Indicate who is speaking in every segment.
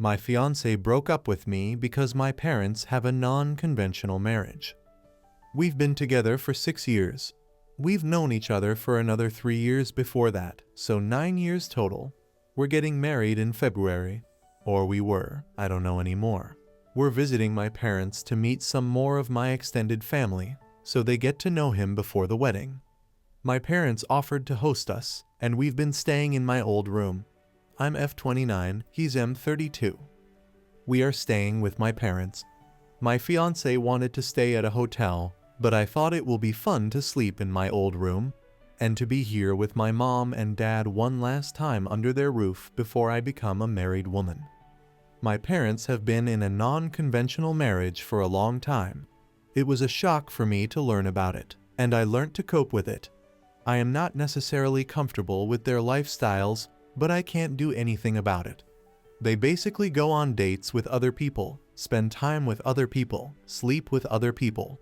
Speaker 1: My fiancé broke up with me because my parents have a non-conventional marriage. We've been together for 6 years. We've known each other for another 3 years before that, so 9 years total. We're getting married in February. Or we were, I don't know anymore. We're visiting my parents to meet some more of my extended family, so they get to know him before the wedding. My parents offered to host us, and we've been staying in my old room. I'm F29, he's M32. We are staying with my parents. My fiancé wanted to stay at a hotel, but I thought it will be fun to sleep in my old room, and to be here with my mom and dad one last time under their roof before I become a married woman. My parents have been in a non-conventional marriage for a long time. It was a shock for me to learn about it, and I learned to cope with it. I am not necessarily comfortable with their lifestyles, but I can't do anything about it. They basically go on dates with other people, spend time with other people, sleep with other people.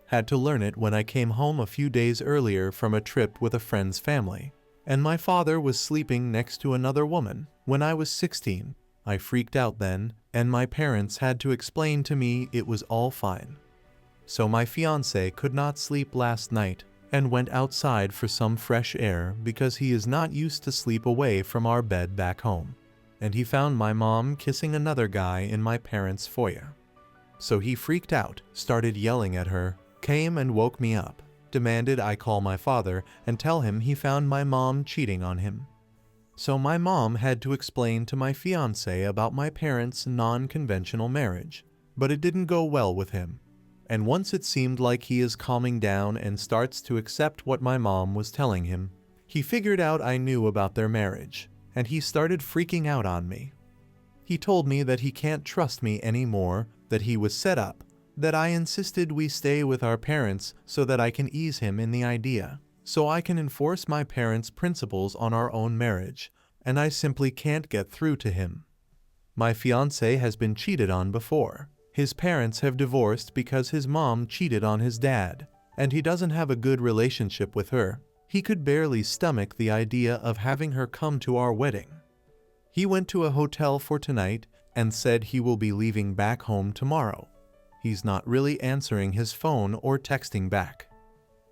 Speaker 1: Had to learn it when I came home a few days earlier from a trip with a friend's family, and my father was sleeping next to another woman when I was 16. I freaked out then, and my parents had to explain to me it was all fine. So my fiancé could not sleep last night and went outside for some fresh air because he is not used to sleep away from our bed back home. And he found my mom kissing another guy in my parents' foyer. So he freaked out, started yelling at her, came and woke me up, demanded I call my father and tell him he found my mom cheating on him. So my mom had to explain to my fiancé about my parents' non-conventional marriage, but it didn't go well with him. And once it seemed like he is calming down and starts to accept what my mom was telling him, he figured out I knew about their marriage, and he started freaking out on me. He told me that he can't trust me anymore, that he was set up, that I insisted we stay with our parents so that I can ease him in the idea, so I can enforce my parents' principles on our own marriage, and I simply can't get through to him. My fiancé has been cheated on before. His parents have divorced because his mom cheated on his dad, and he doesn't have a good relationship with her. He could barely stomach the idea of having her come to our wedding. He went to a hotel for tonight and said he will be leaving back home tomorrow. He's not really answering his phone or texting back.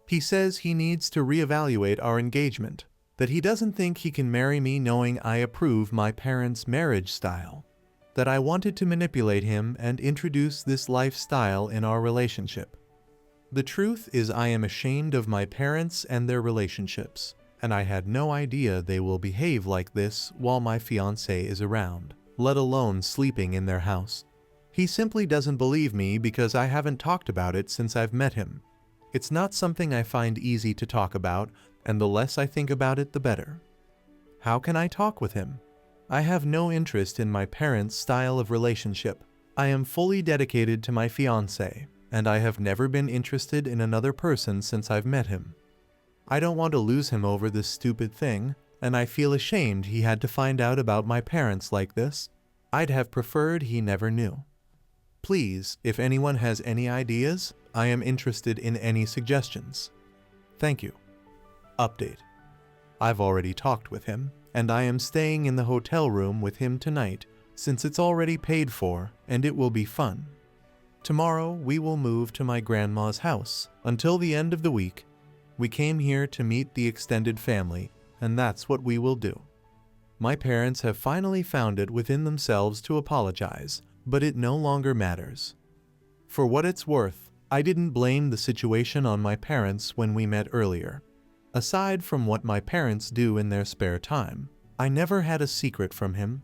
Speaker 1: He says he needs to reevaluate our engagement, that he doesn't think he can marry me knowing I approve my parents' marriage style, that I wanted to manipulate him and introduce this lifestyle in our relationship. The truth is I am ashamed of my parents and their relationships, and I had no idea they will behave like this while my fiancé is around, let alone sleeping in their house. He simply doesn't believe me because I haven't talked about it since I've met him. It's not something I find easy to talk about, and the less I think about it, the better. How can I talk with him? I have no interest in my parents' style of relationship. I am fully dedicated to my fiancé, and I have never been interested in another person since I've met him. I don't want to lose him over this stupid thing, and I feel ashamed he had to find out about my parents like this. I'd have preferred he never knew. Please, if anyone has any ideas, I am interested in any suggestions. Thank you. Update. I've already talked with him, and I am staying in the hotel room with him tonight since it's already paid for and it will be fun. Tomorrow we will move to my grandma's house until the end of the week. We came here to meet the extended family, and that's what we will do. My parents have finally found it within themselves to apologize, but it no longer matters. For what it's worth, I didn't blame the situation on my parents when we met earlier. Aside from what my parents do in their spare time, I never had a secret from him.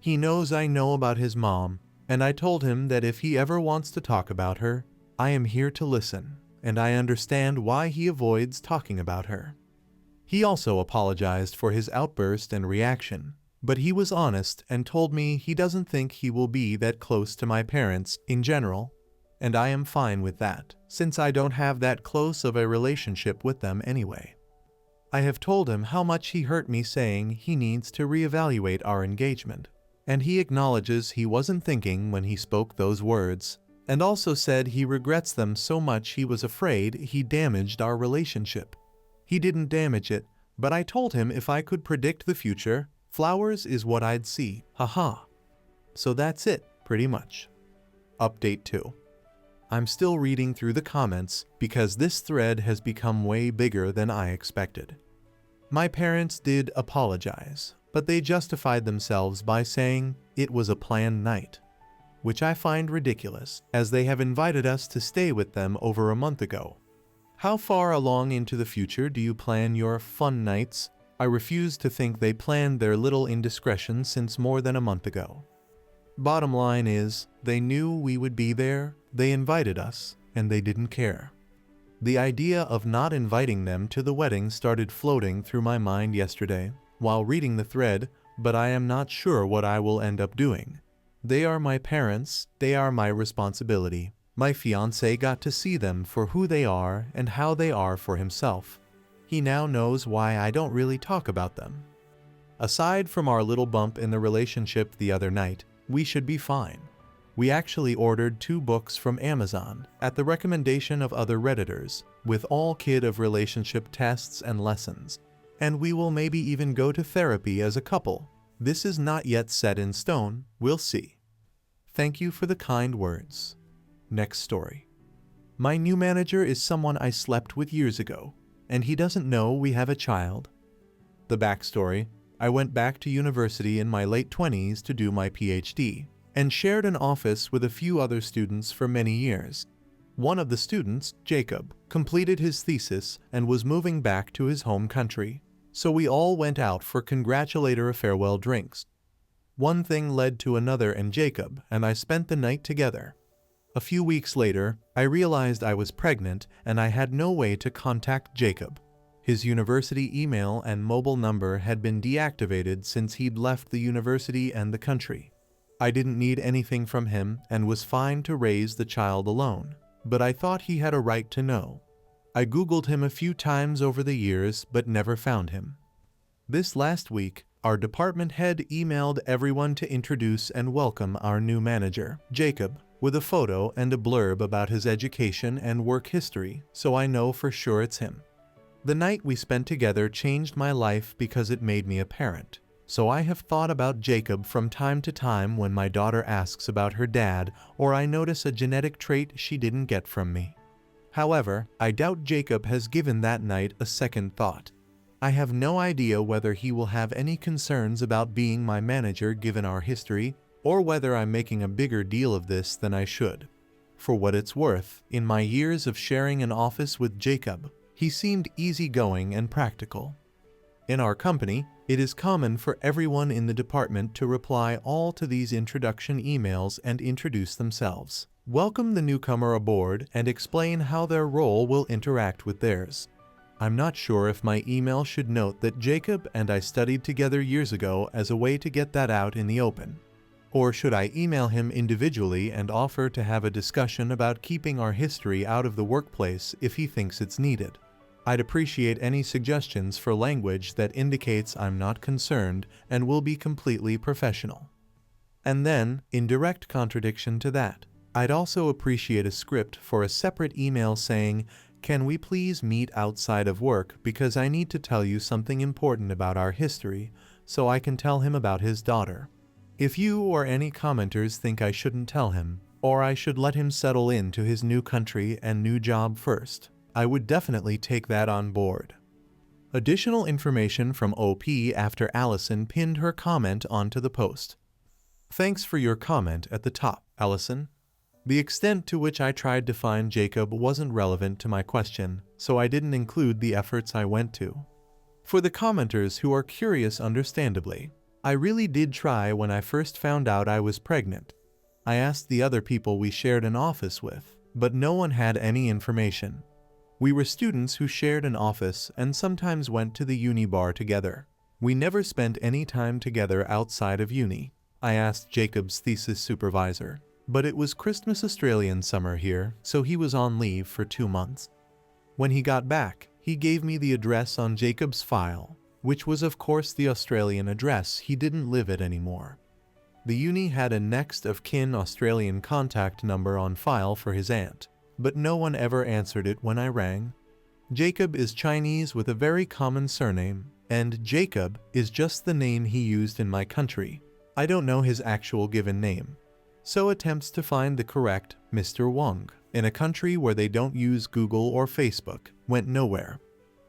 Speaker 1: He knows I know about his mom, and I told him that if he ever wants to talk about her, I am here to listen, and I understand why he avoids talking about her. He also apologized for his outburst and reaction, but he was honest and told me he doesn't think he will be that close to my parents in general, and I am fine with that, since I don't have that close of a relationship with them anyway. I have told him how much he hurt me saying he needs to reevaluate our engagement, and he acknowledges he wasn't thinking when he spoke those words, and also said he regrets them so much he was afraid he damaged our relationship. He didn't damage it, but I told him if I could predict the future, flowers is what I'd see, haha. So that's it, pretty much. Update 2. I'm still reading through the comments because this thread has become way bigger than I expected. My parents did apologize, but they justified themselves by saying it was a planned night, which I find ridiculous as they have invited us to stay with them over a month ago. How far along into the future do you plan your fun nights? I refuse to think they planned their little indiscretion since more than a month ago. Bottom line is, they knew we would be there, they invited us, and they didn't care. The idea of not inviting them to the wedding started floating through my mind yesterday while reading the thread, but I am not sure what I will end up doing. They are my parents, they are my responsibility. My fiance got to see them for who they are and how they are for himself. He now knows why I don't really talk about them. Aside from our little bump in the relationship the other night, we should be fine. We actually ordered 2 books from Amazon at the recommendation of other Redditors, with all kid of relationship tests and lessons. And we will maybe even go to therapy as a couple. This is not yet set in stone, we'll see. Thank you for the kind words. Next story. My new manager is someone I slept with years ago, and he doesn't know we have a child. The backstory: I went back to university in my late 20s to do my PhD, and shared an office with a few other students for many years. One of the students, Jacob, completed his thesis and was moving back to his home country, so we all went out for congratulatory farewell drinks. One thing led to another, and Jacob and I spent the night together. A few weeks later, I realized I was pregnant and I had no way to contact Jacob. His university email and mobile number had been deactivated since he'd left the university and the country. I didn't need anything from him and was fine to raise the child alone, but I thought he had a right to know. I Googled him a few times over the years but never found him. This last week, our department head emailed everyone to introduce and welcome our new manager, Jacob, with a photo and a blurb about his education and work history, so I know for sure it's him. The night we spent together changed my life because it made me a parent. So I have thought about Jacob from time to time when my daughter asks about her dad or I notice a genetic trait she didn't get from me. However, I doubt Jacob has given that night a second thought. I have no idea whether he will have any concerns about being my manager given our history, or whether I'm making a bigger deal of this than I should. For what it's worth, in my years of sharing an office with Jacob, he seemed easygoing and practical. In our company, it is common for everyone in the department to reply all to these introduction emails and introduce themselves, welcome the newcomer aboard, and explain how their role will interact with theirs. I'm not sure if my email should note that Jacob and I studied together years ago as a way to get that out in the open. Or should I email him individually and offer to have a discussion about keeping our history out of the workplace if he thinks it's needed? I'd appreciate any suggestions for language that indicates I'm not concerned and will be completely professional. And then, in direct contradiction to that, I'd also appreciate a script for a separate email saying, "Can we please meet outside of work because I need to tell you something important about our history," so I can tell him about his daughter. If you or any commenters think I shouldn't tell him, or I should let him settle into his new country and new job first, I would definitely take that on board. Additional information from OP after Allison pinned her comment onto the post. Thanks for your comment at the top, Allison. The extent to which I tried to find Jacob wasn't relevant to my question, so I didn't include the efforts I went to. For the commenters who are curious understandably, I really did try when I first found out I was pregnant. I asked the other people we shared an office with, but no one had any information. We were students who shared an office and sometimes went to the uni bar together. We never spent any time together outside of uni. I asked Jacob's thesis supervisor, but it was Christmas Australian summer here, so he was on leave for 2 months. When he got back, he gave me the address on Jacob's file, which was of course the Australian address he didn't live at anymore. The uni had a next of kin Australian contact number on file for his aunt, but no one ever answered it when I rang. Jacob is Chinese with a very common surname, and Jacob is just the name he used in my country. I don't know his actual given name. So attempts to find the correct Mr. Wong in a country where they don't use Google or Facebook went nowhere.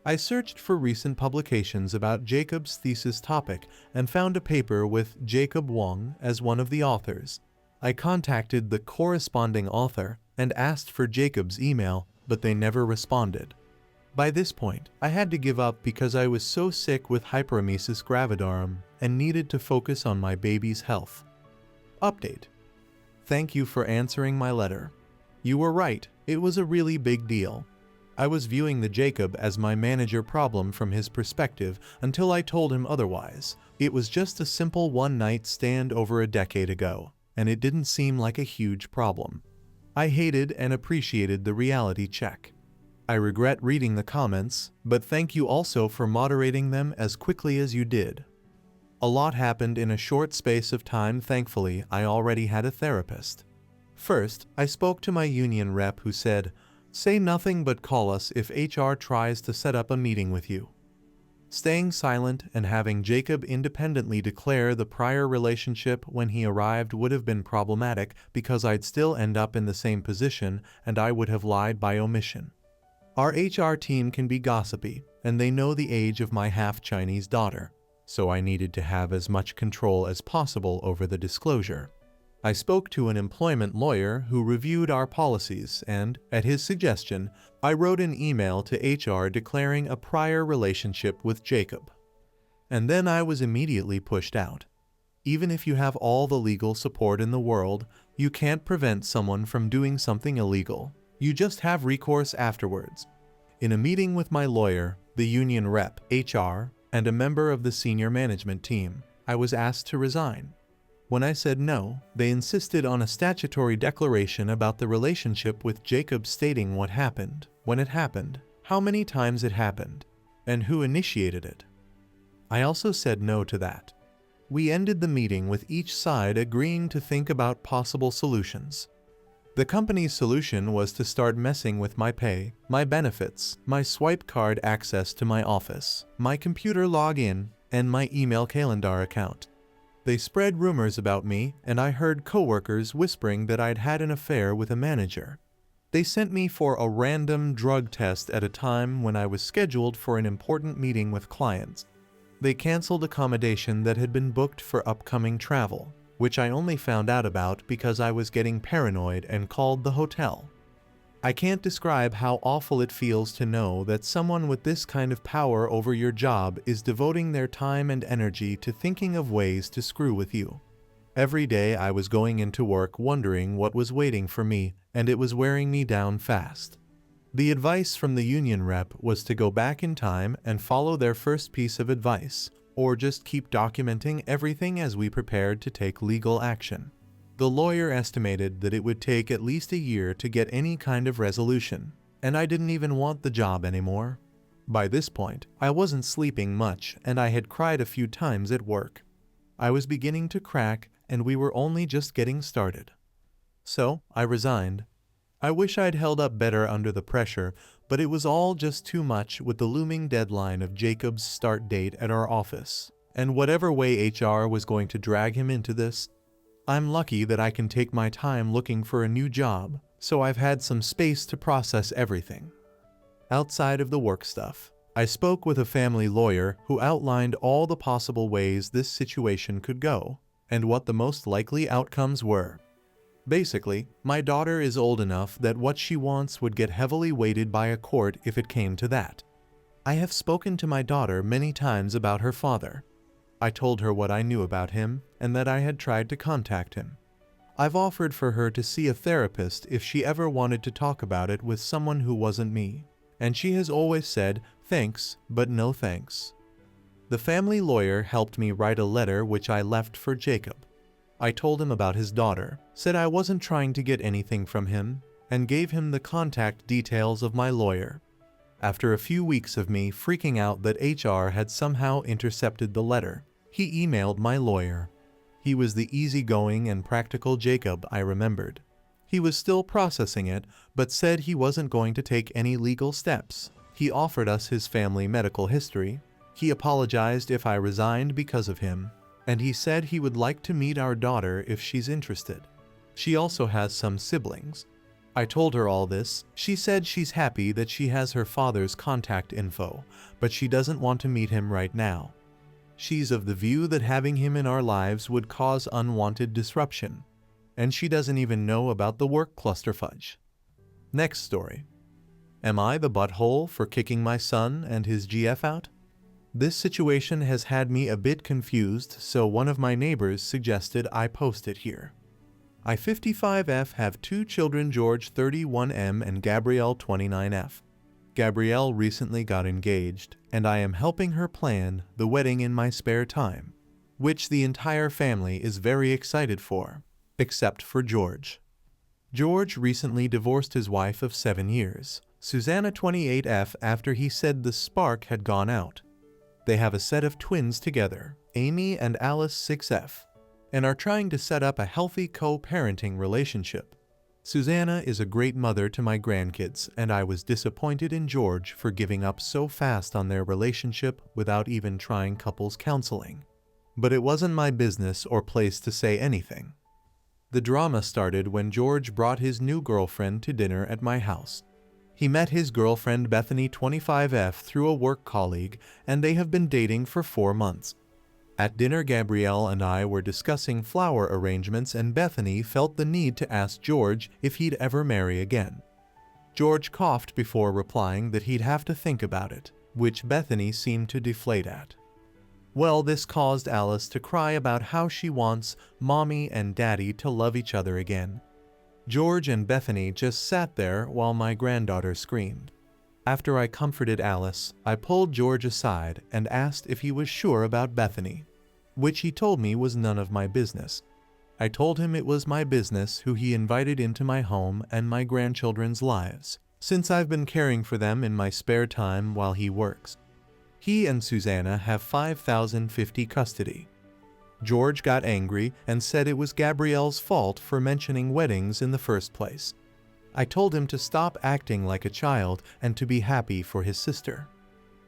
Speaker 1: I searched for recent publications about Jacob's thesis topic and found a paper with Jacob Wong as one of the authors. I contacted the corresponding author and asked for Jacob's email, but they never responded. By this point, I had to give up because I was so sick with hyperemesis gravidarum and needed to focus on my baby's health. Update. Thank you for answering my letter. You were right, it was a really big deal. I was viewing the Jacob as my manager problem from his perspective until I told him otherwise. It was just a simple one-night stand over a decade ago, and it didn't seem like a huge problem. I hated and appreciated the reality check. I regret reading the comments, but thank you also for moderating them as quickly as you did. A lot happened in a short space of time. Thankfully, I already had a therapist. First, I spoke to my union rep who said, "Say nothing but call us if HR tries to set up a meeting with you." Staying silent and having Jacob independently declare the prior relationship when he arrived would have been problematic because I'd still end up in the same position and I would have lied by omission. Our HR team can be gossipy, and they know the age of my half-Chinese daughter, so I needed to have as much control as possible over the disclosure. I spoke to an employment lawyer who reviewed our policies and, at his suggestion, I wrote an email to HR declaring a prior relationship with Jacob. And then I was immediately pushed out. Even if you have all the legal support in the world, you can't prevent someone from doing something illegal. You just have recourse afterwards. In a meeting with my lawyer, the union rep, HR, and a member of the senior management team, I was asked to resign. When I said no, they insisted on a statutory declaration about the relationship with Jacob stating what happened, when it happened, how many times it happened, and who initiated it. I also said no to that. We ended the meeting with each side agreeing to think about possible solutions. The company's solution was to start messing with my pay, my benefits, my swipe card access to my office, my computer login, and my email calendar account. They spread rumors about me, and I heard coworkers whispering that I'd had an affair with a manager. They sent me for a random drug test at a time when I was scheduled for an important meeting with clients. They canceled accommodation that had been booked for upcoming travel, which I only found out about because I was getting paranoid and called the hotel. I can't describe how awful it feels to know that someone with this kind of power over your job is devoting their time and energy to thinking of ways to screw with you. Every day I was going into work wondering what was waiting for me, and it was wearing me down fast. The advice from the union rep was to go back in time and follow their first piece of advice, or just keep documenting everything as we prepared to take legal action. The lawyer estimated that it would take at least a year to get any kind of resolution, and I didn't even want the job anymore. By this point, I wasn't sleeping much and I had cried a few times at work. I was beginning to crack and we were only just getting started. So, I resigned. I wish I'd held up better under the pressure, but it was all just too much with the looming deadline of Jacob's start date at our office, and whatever way HR was going to drag him into this. I'm lucky that I can take my time looking for a new job, so I've had some space to process everything. Outside of the work stuff, I spoke with a family lawyer who outlined all the possible ways this situation could go, and what the most likely outcomes were. Basically, my daughter is old enough that what she wants would get heavily weighted by a court if it came to that. I have spoken to my daughter many times about her father. I told her what I knew about him and that I had tried to contact him. I've offered for her to see a therapist if she ever wanted to talk about it with someone who wasn't me, and she has always said, "Thanks, but no thanks." The family lawyer helped me write a letter which I left for Jacob. I told him about his daughter, said I wasn't trying to get anything from him, and gave him the contact details of my lawyer. After a few weeks of me freaking out that HR had somehow intercepted the letter, he emailed my lawyer. He was the easygoing and practical Jacob I remembered. He was still processing it, but said he wasn't going to take any legal steps. He offered us his family medical history. He apologized if I resigned because of him, and he said he would like to meet our daughter if she's interested. She also has some siblings. I told her all this. She said she's happy that she has her father's contact info, but she doesn't want to meet him right now. She's of the view that having him in our lives would cause unwanted disruption, and she doesn't even know about the work clusterfudge. Next story. Am I the butthole for kicking my son and his GF out? This situation has had me a bit confused, so one of my neighbors suggested I post it here. I 55F have two children, George 31M and Gabrielle 29F. Gabrielle recently got engaged, and I am helping her plan the wedding in my spare time, which the entire family is very excited for, except for George. George recently divorced his wife of 7 years, Susanna 28F, after he said the spark had gone out. They have a set of twins together, Amy and Alice 6F, and are trying to set up a healthy co-parenting relationship. Susanna is a great mother to my grandkids, and I was disappointed in George for giving up so fast on their relationship without even trying couples counseling. But it wasn't my business or place to say anything. The drama started when George brought his new girlfriend to dinner at my house. He met his girlfriend Bethany 25F through a work colleague, and they have been dating for 4 months. At dinner, Gabrielle and I were discussing flower arrangements, and Bethany felt the need to ask George if he'd ever marry again. George coughed before replying that he'd have to think about it, which Bethany seemed to deflate at. Well, this caused Alice to cry about how she wants mommy and daddy to love each other again. George and Bethany just sat there while my granddaughter screamed. After I comforted Alice, I pulled George aside and asked if he was sure about Bethany, which he told me was none of my business. I told him it was my business who he invited into my home and my grandchildren's lives, since I've been caring for them in my spare time while he works. He and Susanna have 5,050 custody. George got angry and said it was Gabrielle's fault for mentioning weddings in the first place. I told him to stop acting like a child and to be happy for his sister.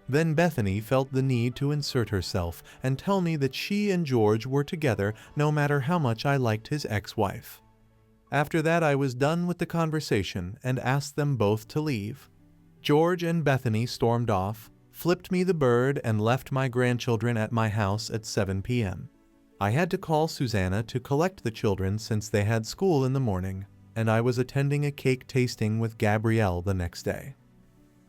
Speaker 1: Then Bethany felt the need to insert herself and tell me that she and George were together no matter how much I liked his ex-wife. After that, I was done with the conversation and asked them both to leave. George and Bethany stormed off, flipped me the bird, and left my grandchildren at my house at 7 p.m. I had to call Susanna to collect the children since they had school in the morning, and I was attending a cake tasting with Gabrielle the next day.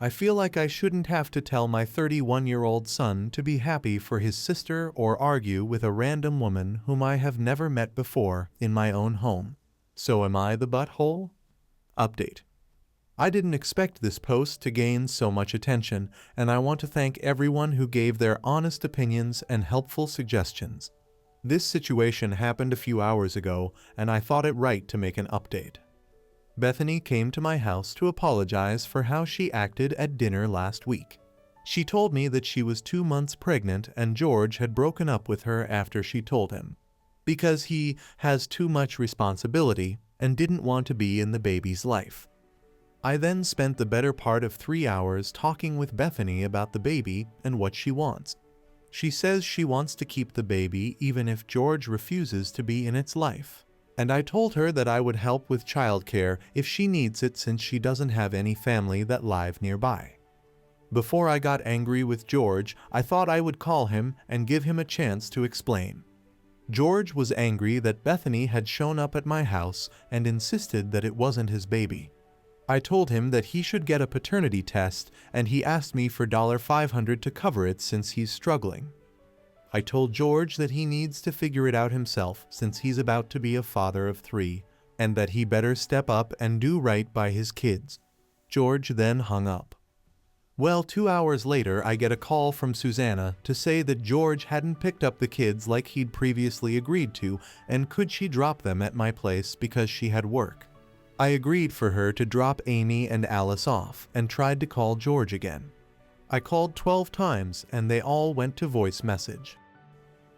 Speaker 1: I feel like I shouldn't have to tell my 31-year-old son to be happy for his sister or argue with a random woman whom I have never met before in my own home. So am I the butthole? Update. I didn't expect this post to gain so much attention, and I want to thank everyone who gave their honest opinions and helpful suggestions. This situation happened a few hours ago, and I thought it right to make an update. Bethany came to my house to apologize for how she acted at dinner last week. She told me that she was 2 months pregnant and George had broken up with her after she told him, because he has too much responsibility and didn't want to be in the baby's life. I then spent the better part of 3 hours talking with Bethany about the baby and what she wants. She says she wants to keep the baby even if George refuses to be in its life. And I told her that I would help with childcare if she needs it, since she doesn't have any family that live nearby. Before I got angry with George, I thought I would call him and give him a chance to explain. George was angry that Bethany had shown up at my house and insisted that it wasn't his baby. I told him that he should get a paternity test, and he asked me for $500 to cover it since he's struggling. I told George that he needs to figure it out himself since he's about to be a father of 3, and that he better step up and do right by his kids. George then hung up. Well, 2 hours later, I get a call from Susanna to say that George hadn't picked up the kids like he'd previously agreed to, and could she drop them at my place because she had work. I agreed for her to drop Amy and Alice off and tried to call George again. I called 12 times and they all went to voice message.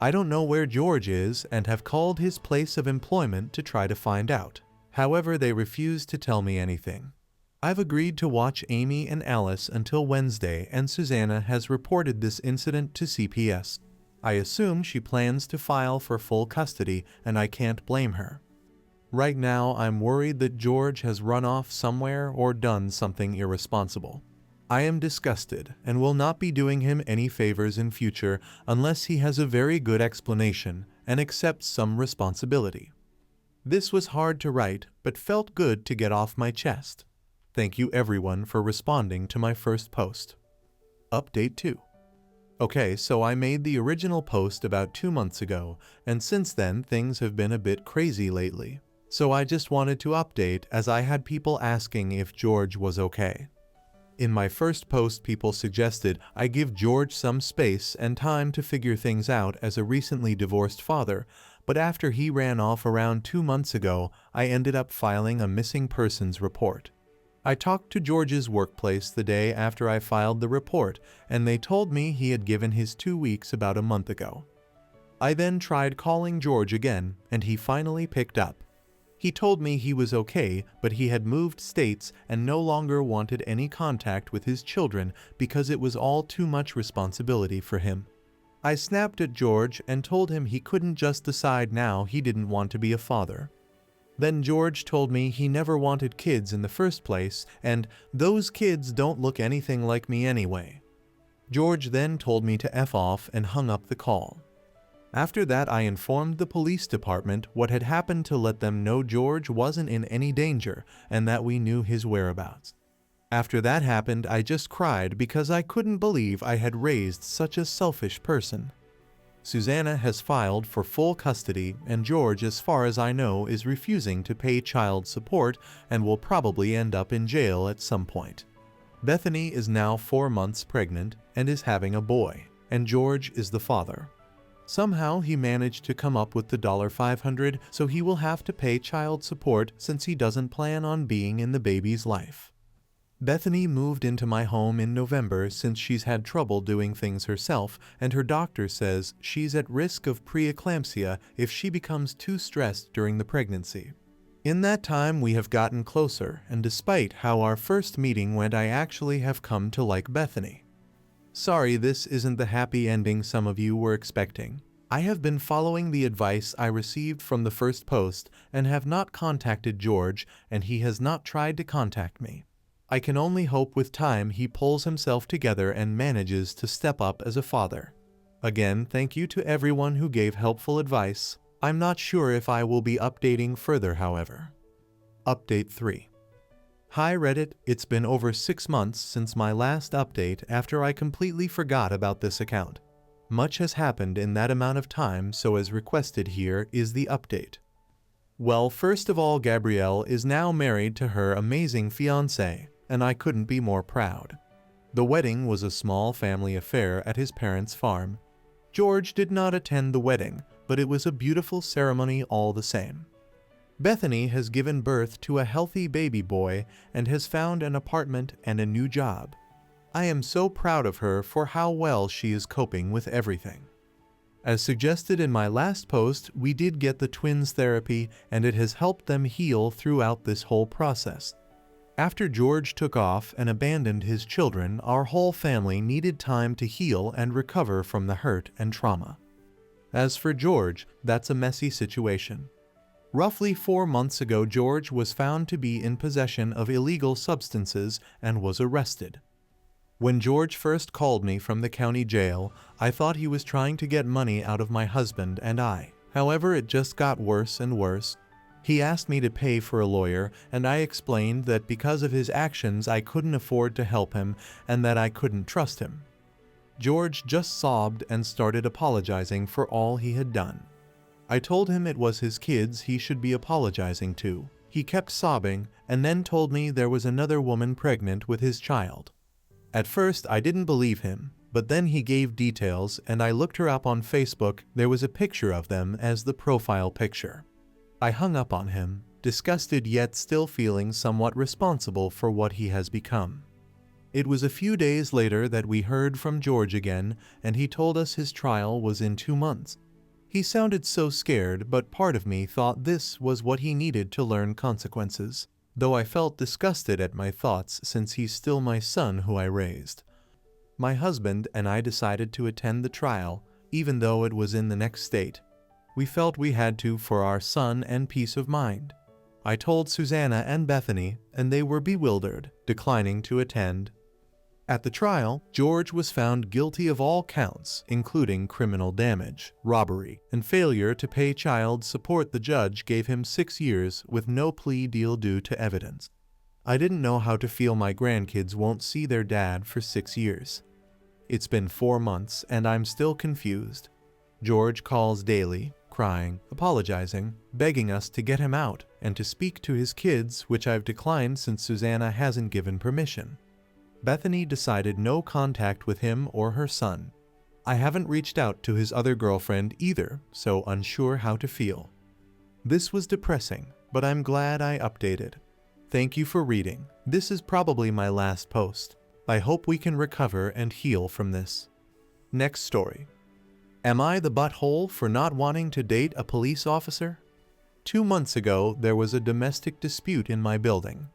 Speaker 1: I don't know where George is and have called his place of employment to try to find out. However, they refused to tell me anything. I've agreed to watch Amy and Alice until Wednesday, and Susanna has reported this incident to CPS. I assume she plans to file for full custody, and I can't blame her. Right now, I'm worried that George has run off somewhere or done something irresponsible. I am disgusted and will not be doing him any favors in future unless he has a very good explanation and accepts some responsibility. This was hard to write, but felt good to get off my chest. Thank you everyone for responding to my first post. Update 2. Okay, so I made the original post about 2 months ago, and since then things have been a bit crazy lately. So I just wanted to update as I had people asking if George was okay. In my first post, people suggested I give George some space and time to figure things out as a recently divorced father, but after he ran off around 2 months ago, I ended up filing a missing persons report. I talked to George's workplace the day after I filed the report, and they told me he had given his 2 weeks about a month ago. I then tried calling George again, and he finally picked up. He told me he was okay, but he had moved states and no longer wanted any contact with his children because it was all too much responsibility for him. I snapped at George and told him he couldn't just decide now he didn't want to be a father. Then George told me he never wanted kids in the first place, and those kids don't look anything like me anyway. George then told me to F off and hung up the call. After that, I informed the police department what had happened to let them know George wasn't in any danger and that we knew his whereabouts. After that happened, I just cried because I couldn't believe I had raised such a selfish person. Susanna has filed for full custody, and George, as far as I know, is refusing to pay child support and will probably end up in jail at some point. Bethany is now 4 months pregnant and is having a boy, and George is the father. Somehow he managed to come up with the $500, so he will have to pay child support since he doesn't plan on being in the baby's life. Bethany moved into my home in November since she's had trouble doing things herself, and her doctor says she's at risk of preeclampsia if she becomes too stressed during the pregnancy. In that time we have gotten closer, and despite how our first meeting went, I actually have come to like Bethany. Sorry, this isn't the happy ending some of you were expecting. I have been following the advice I received from the first post and have not contacted George, and he has not tried to contact me. I can only hope with time he pulls himself together and manages to step up as a father. Again, thank you to everyone who gave helpful advice. I'm not sure if I will be updating further, however. Update 3. Hi Reddit, it's been over 6 months since my last update after I completely forgot about this account. Much has happened in that amount of time, so as requested here is the update. Well, first of all, Gabrielle is now married to her amazing fiance, and I couldn't be more proud. The wedding was a small family affair at his parents' farm. George did not attend the wedding, but it was a beautiful ceremony all the same. Bethany has given birth to a healthy baby boy and has found an apartment and a new job. I am so proud of her for how well she is coping with everything. As suggested in my last post, we did get the twins therapy, and it has helped them heal throughout this whole process. After George took off and abandoned his children, our whole family needed time to heal and recover from the hurt and trauma. As for George, that's a messy situation. Roughly 4 months ago, George was found to be in possession of illegal substances and was arrested. When George first called me from the county jail, I thought he was trying to get money out of my husband and I. However, it just got worse and worse. He asked me to pay for a lawyer, and I explained that because of his actions I couldn't afford to help him and that I couldn't trust him. George just sobbed and started apologizing for all he had done. I told him it was his kids he should be apologizing to. He kept sobbing and then told me there was another woman pregnant with his child. At first I didn't believe him, but then he gave details and I looked her up on Facebook. There was a picture of them as the profile picture. I hung up on him, disgusted yet still feeling somewhat responsible for what he has become. It was a few days later that we heard from George again, and he told us his trial was in 2 months. He sounded so scared, but part of me thought this was what he needed to learn consequences, though I felt disgusted at my thoughts since he's still my son who I raised. My husband and I decided to attend the trial, even though it was in the next state. We felt we had to for our son and peace of mind. I told Susanna and Bethany, and they were bewildered, declining to attend. At the trial, George was found guilty of all counts, including criminal damage, robbery, and failure to pay child support. The judge gave him 6 years with no plea deal due to evidence. I didn't know how to feel. My grandkids won't see their dad for 6 years. It's been 4 months and I'm still confused. George calls daily, crying, apologizing, begging us to get him out and to speak to his kids, which I've declined since Susanna hasn't given permission. Bethany decided no contact with him or her son. I haven't reached out to his other girlfriend either, so unsure how to feel. This was depressing, but I'm glad I updated. Thank you for reading. This is probably my last post. I hope we can recover and heal from this. Next story. Am I the butthole for not wanting to date a police officer? 2 months ago, there was a domestic dispute in my building.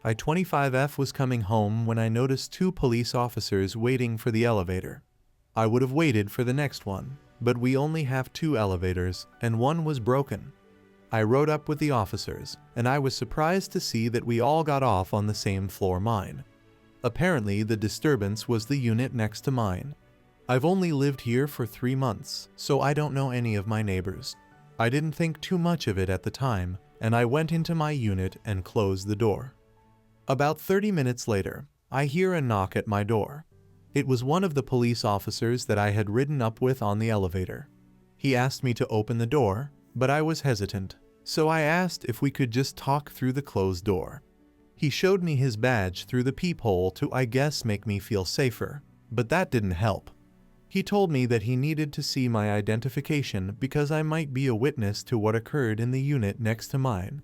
Speaker 1: I-25F was coming home when I noticed 2 police officers waiting for the elevator. I would have waited for the next one, but we only have 2 elevators, and one was broken. I rode up with the officers, and I was surprised to see that we all got off on the same floor, mine. Apparently, the disturbance was the unit next to mine. I've only lived here for 3 months, so I don't know any of my neighbors. I didn't think too much of it at the time, and I went into my unit and closed the door. About 30 minutes later, I hear a knock at my door. It was one of the police officers that I had ridden up with on the elevator. He asked me to open the door, but I was hesitant, so I asked if we could just talk through the closed door. He showed me his badge through the peephole to, I guess, make me feel safer, but that didn't help. He told me that he needed to see my identification because I might be a witness to what occurred in the unit next to mine.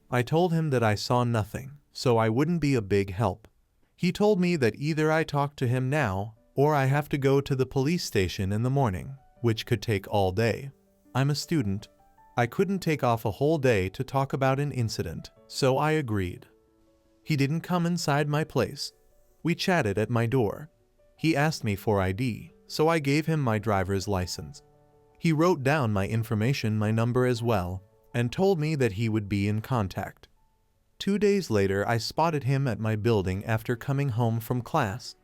Speaker 1: I told him that I saw nothing, so I wouldn't be a big help. He told me that either I talk to him now, or I have to go to the police station in the morning, which could take all day. I'm a student. I couldn't take off a whole day to talk about an incident, so I agreed. He didn't come inside my place. We chatted at my door. He asked me for ID, so I gave him my driver's license. He wrote down my information, my number as well, and told me that he would be in contact. 2 days later, I spotted him at my building after coming home from class.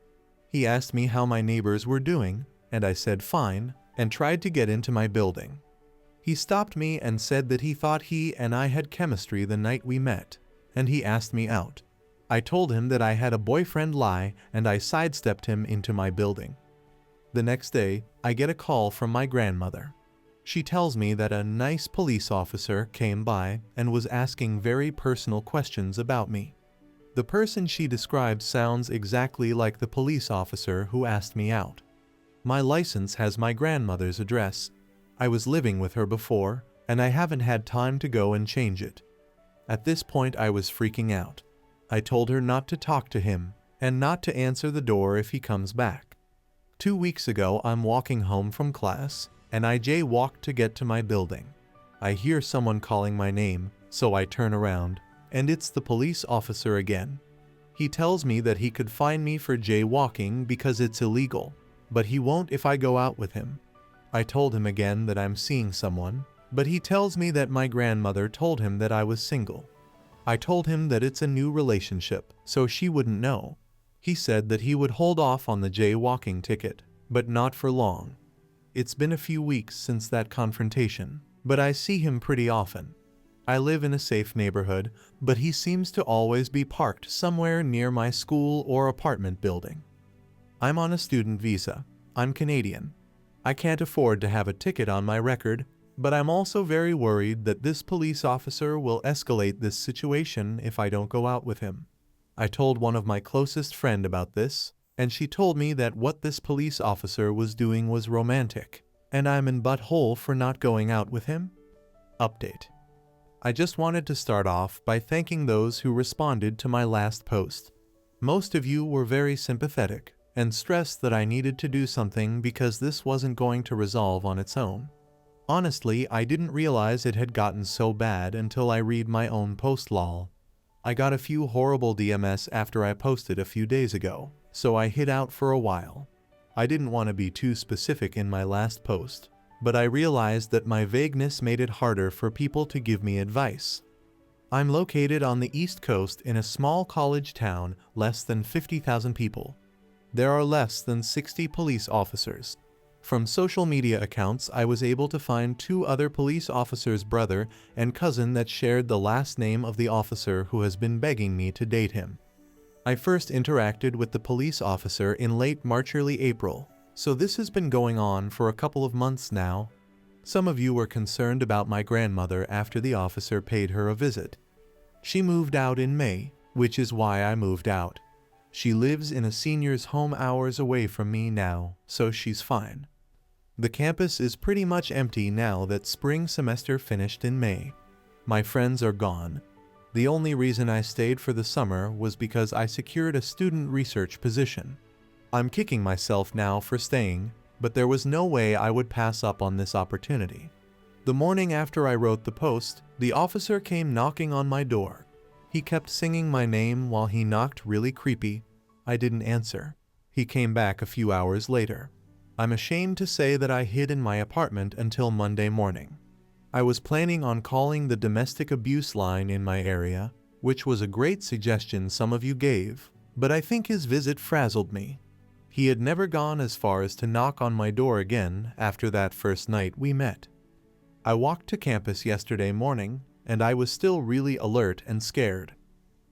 Speaker 1: He asked me how my neighbors were doing, and I said fine, and tried to get into my building. He stopped me and said that he thought he and I had chemistry the night we met, and he asked me out. I told him that I had a boyfriend lie, and I sidestepped him into my building. The next day, I get a call from my grandmother. She tells me that a nice police officer came by and was asking very personal questions about me. The person she describes sounds exactly like the police officer who asked me out. My license has my grandmother's address. I was living with her before, and I haven't had time to go and change it. At this point, I was freaking out. I told her not to talk to him and not to answer the door if he comes back. 2 weeks ago, I'm walking home from class, and I jaywalked to get to my building. I hear someone calling my name, so I turn around, and it's the police officer again. He tells me that he could fine me for jaywalking because it's illegal, but he won't if I go out with him. I told him again that I'm seeing someone, but he tells me that my grandmother told him that I was single. I told him that it's a new relationship, so she wouldn't know. He said that he would hold off on the jaywalking ticket, but not for long. It's been a few weeks since that confrontation, but I see him pretty often. I live in a safe neighborhood, but he seems to always be parked somewhere near my school or apartment building. I'm on a student visa. I'm Canadian. I can't afford to have a ticket on my record, but I'm also very worried that this police officer will escalate this situation if I don't go out with him. I told one of my closest friends about this, and she told me that what this police officer was doing was romantic, and I'm in butthole for not going out with him? Update. I just wanted to start off by thanking those who responded to my last post. Most of you were very sympathetic and stressed that I needed to do something because this wasn't going to resolve on its own. Honestly, I didn't realize it had gotten so bad until I read my own post lol. I got a few horrible DMs after I posted a few days ago, so I hid out for a while. I didn't want to be too specific in my last post, but I realized that my vagueness made it harder for people to give me advice. I'm located on the East Coast in a small college town, less than 50,000 people. There are less than 60 police officers. From social media accounts, I was able to find 2 other police officers' brother and cousin that shared the last name of the officer who has been begging me to date him. I first interacted with the police officer in late March, early April, so this has been going on for a couple of months now. Some of you were concerned about my grandmother after the officer paid her a visit. She moved out in May, which is why I moved out. She lives in a senior's home hours away from me now, so she's fine. The campus is pretty much empty now that spring semester finished in May. My friends are gone. The only reason I stayed for the summer was because I secured a student research position. I'm kicking myself now for staying, but there was no way I would pass up on this opportunity. The morning after I wrote the post, the officer came knocking on my door. He kept singing my name while he knocked, really creepy. I didn't answer. He came back a few hours later. I'm ashamed to say that I hid in my apartment until Monday morning. I was planning on calling the domestic abuse line in my area, which was a great suggestion some of you gave, but I think his visit frazzled me. He had never gone as far as to knock on my door again after that first night we met. I walked to campus yesterday morning, and I was still really alert and scared.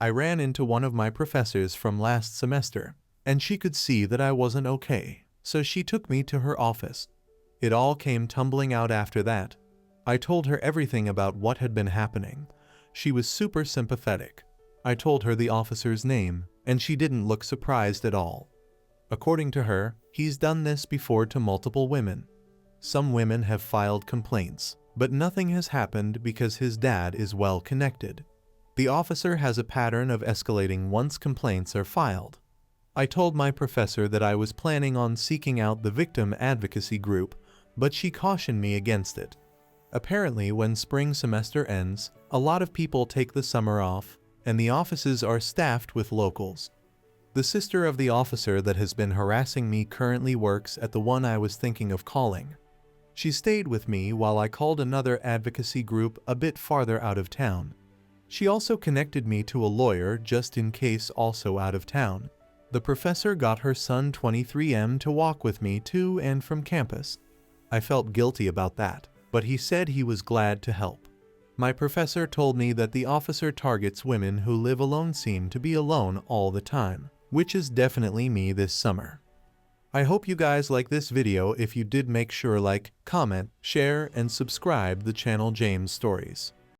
Speaker 1: I ran into one of my professors from last semester, and she could see that I wasn't okay, so she took me to her office. It all came tumbling out after that. I told her everything about what had been happening. She was super sympathetic. I told her the officer's name, and she didn't look surprised at all. According to her, he's done this before to multiple women. Some women have filed complaints, but nothing has happened because his dad is well connected. The officer has a pattern of escalating once complaints are filed. I told my professor that I was planning on seeking out the victim advocacy group, but she cautioned me against it. Apparently, when spring semester ends, a lot of people take the summer off, and the offices are staffed with locals. The sister of the officer that has been harassing me currently works at the one I was thinking of calling. She stayed with me while I called another advocacy group a bit farther out of town. She also connected me to a lawyer just in case, also out of town. The professor got her son 23M to walk with me to and from campus. I felt guilty about that, but he said he was glad to help. My professor told me that the officer targets women who live alone, seem to be alone all the time, which is definitely me this summer. I hope you guys like this video. If you did, make sure like, comment, share, and subscribe the channel James Stories.